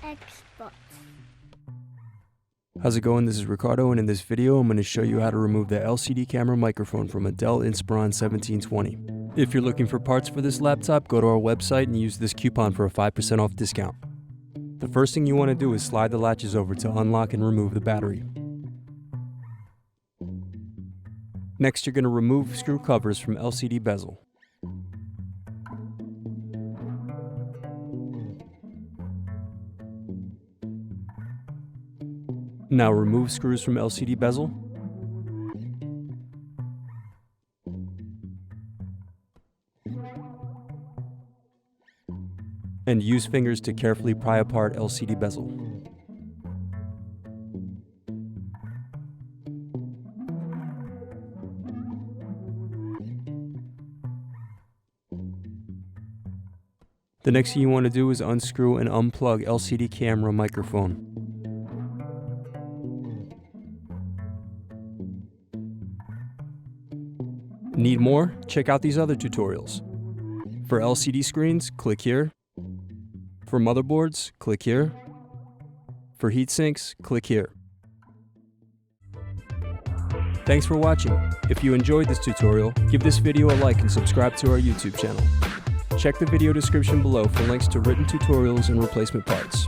Xbox. How's it going? This is Ricardo, and in this video I'm going to show you how to remove the LCD camera microphone from a Dell Inspiron 1720. If you're looking for parts for this laptop, go to our website and use this coupon for a 5% off discount. The first thing you want to do is slide the latches over to unlock and remove the battery. Next, you're going to remove screw covers from LCD bezel. Now remove screws from LCD bezel. And use fingers to carefully pry apart LCD bezel. The next thing you want to do is unscrew and unplug LCD camera microphone. Need more? Check out these other tutorials. For LCD screens, click here. For motherboards, click here. For heatsinks, click here. Thanks for watching. If you enjoyed this tutorial, give this video a like and subscribe to our YouTube channel. Check the video description below for links to written tutorials and replacement parts.